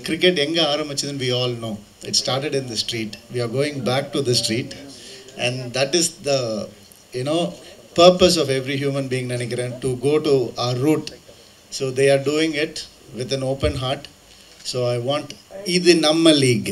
Cricket enga aarambichadhu we all know. It started in the street. We are going back to the street, and that is the purpose of every human being nenikiren, to go to our root. So they are doing it with an open heart. So I want idu namma league.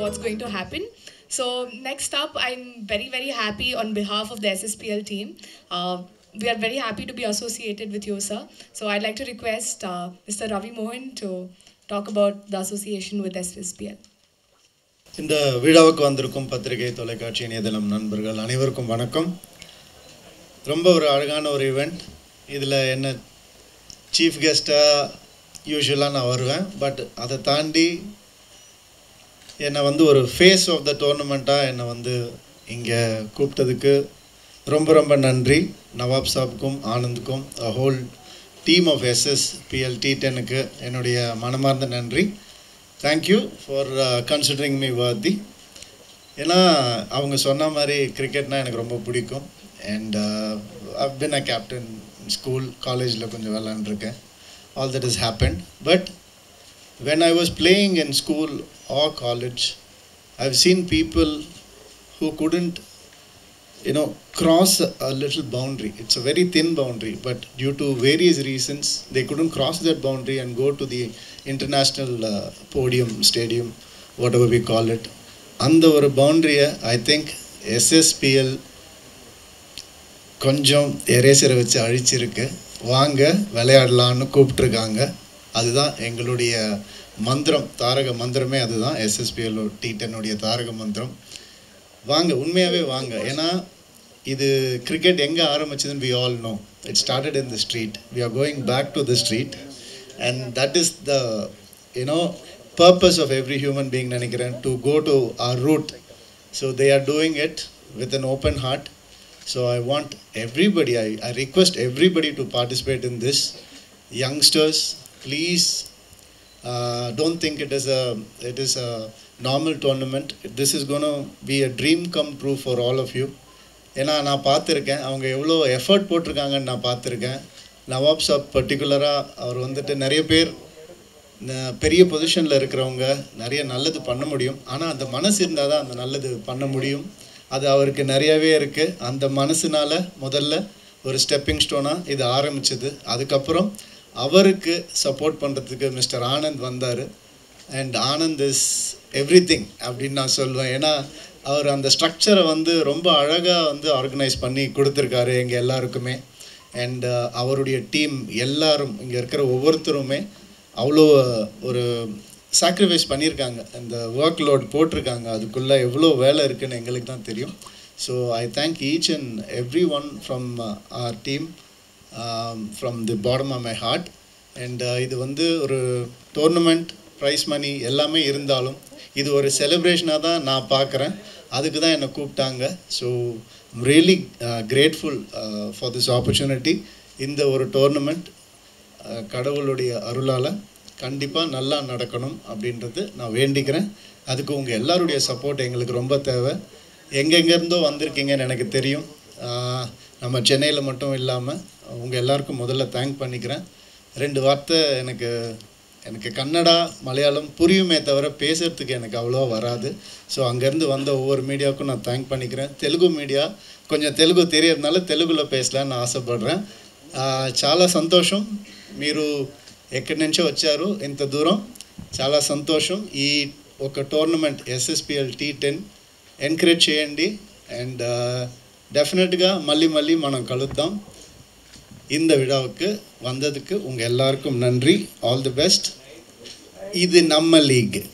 What's going to happen. So next up, I'm very happy on behalf of the SSPL team. We are very happy to be associated with you, sir. So I'd like to request Mr. Ravi Mohan to talk about the association with SSPL. இந்த விழாவுக்கு வந்திருக்கும் பத்திரிகை தொலைக்காட்சி இணையதளம் நண்பர்கள் அனைவருக்கும் வணக்கம். ரொம்ப ஒரு அழகான ஒரு ஈவெண்ட். இதில் என்ன சீஃப் கெஸ்ட்டாக யூஸ்வலாக நான் வருவேன். பட் அதை தாண்டி என்னை ஒரு ஃபேஸ் ஆஃப் த டோர்னமெண்ட்டாக என்னை இங்கே கூப்பிட்டதுக்கு ரொம்ப நன்றி. நவாப் சாப்புக்கும் ஆனந்துக்கும் ஹோல் டீம் ஆஃப் SSPL T10க்கு என்னுடைய மனமார்ந்த நன்றி. Thank you for considering me worthy. ஏன்னா அவங்க சொன்ன மாதிரி கிரிக்கெட்னால் எனக்கு ரொம்ப பிடிக்கும். And I've been a captain school காலேஜில் கொஞ்சம் விளாண்டுருக்கேன். All that is happened. But when I was playing in school or college, I've seen people who couldn't cross a little boundary. It's a very thin boundary, but due to various reasons they couldn't cross that boundary and go to the international podium, stadium, whatever we call it. And the boundary, I think SSPL கொஞ்சம் எரேசரை வச்சு அழிச்சிருக்கு. வாங்க விளையாடலான்னு கூப்பிட்டுருக்காங்க. அதுதான் எங்களுடைய மந்திரம், தாரக மந்திரமே அதுதான். SSPL T10 தாரக மந்திரம். வாங்க, உண்மையாகவே வாங்க. ஏன்னா இது கிரிக்கெட் எங்கே ஆரம்பிச்சதுன்னு we all know. It started in the street. We are going back to the street, and that is the purpose of every human being nenikiren, to go to our root. So they are doing it with an open heart. So I want everybody, I request everybody to participate in this. Youngsters, please don't think it is a normal tournament. This is going to be a dream come true for all of you. ஏன்னா நான் பார்த்துருக்கேன் அவங்க எவ்வளோ effort போட்டிருக்காங்கன்னு நான் பார்த்துருக்கேன். நவாப் சாப் பர்டிகுலராக அவர் நிறைய பேர் பெரிய பொசிஷனில் இருக்கிறவங்க நிறைய நல்லது பண்ண முடியும். ஆனால் அந்த மனசு இருந்தால் தான் அந்த நல்லது பண்ண முடியும். அது அவருக்கு நிறையவே இருக்குது. அந்த மனசுனால முதல்ல ஒரு ஸ்டெப்பிங் ஸ்டோனாக இது ஆரம்பிச்சது. அதுக்கப்புறம் அவருக்கு சப்போர்ட் பண்ணுறதுக்கு மிஸ்டர் ஆனந்த் வந்தார். And Anand is every thing அப்படின்னு நான் சொல்லுவேன். ஏன்னா அவர் அந்த ஸ்ட்ரக்சரை ரொம்ப அழகாக ஆர்கனைஸ் பண்ணி கொடுத்துருக்காரு எங்கள் எல்லாருக்குமே. அண்ட் அவருடைய டீம் எல்லாரும் இங்கே இருக்கிற ஒவ்வொருத்தருமே அவ்வளோ ஒரு சாக்ரிஃபைஸ் பண்ணியிருக்காங்க. அந்த ஒர்க் லோட் போட்டிருக்காங்க. அதுக்குள்ளே எவ்வளோ வேலை இருக்குதுன்னு எங்களுக்கு தான் தெரியும். So I thank each and every one from our team from the bottom of my heart. And இது ஒரு டோர்னமெண்ட், ப்ரைஸ் மணி எல்லாமே இருந்தாலும் இது ஒரு செலிப்ரேஷனாக தான் நான் பார்க்குறேன். அதுக்கு தான் என்னை கூப்பிட்டாங்க. So I'm really grateful for this opportunity. இந்த ஒரு டோர்னமெண்ட் கடவுளுடைய அருளால் கண்டிப்பாக நல்லா நடக்கணும் அப்படின்றது நான் வேண்டிக்கிறேன். அதுக்கு உங்கள் எல்லாருடைய சப்போர்ட் எங்களுக்கு ரொம்ப தேவை. எங்கெங்கேருந்தோ வந்திருக்கீங்கன்னு எனக்கு தெரியும். நம்ம சென்னையில் மட்டும் இல்லாமல் உங்கள் எல்லாருக்கும் முதல்ல தேங்க் பண்ணிக்கிறேன். 2 வார்த்தை எனக்கு கன்னடா மலையாளம் புரியுமே தவிர பேசுகிறதுக்கு எனக்கு அவ்வளோவா வராது. ஸோ அங்கேருந்து வந்த ஒவ்வொரு மீடியாவுக்கும் நான் தேங்க் பண்ணிக்கிறேன். தெலுங்கு மீடியா కొంచెం తెలుగు తెలియదனால తెలుగులో పేసలాని ఆశపడ్றேன். చాలా సంతోషం మీరు ఎక్కడి నుంచో వచ్చారు ఇంత దూరం. చాలా సంతోషం. ఈ ఒక టోర్నమెంట్ SSPL T10 ఎంకరేజ్ చేయండి. అండ్ டெஃபினெட்டுగా మళ్ళీ మళ్ళీ మనం కలుద్దాం. இந்த விழாவுக்கு வந்ததுக்கு உங்கள் எல்லாருக்கும் நன்றி. All the best. இது நம்ம லீக்.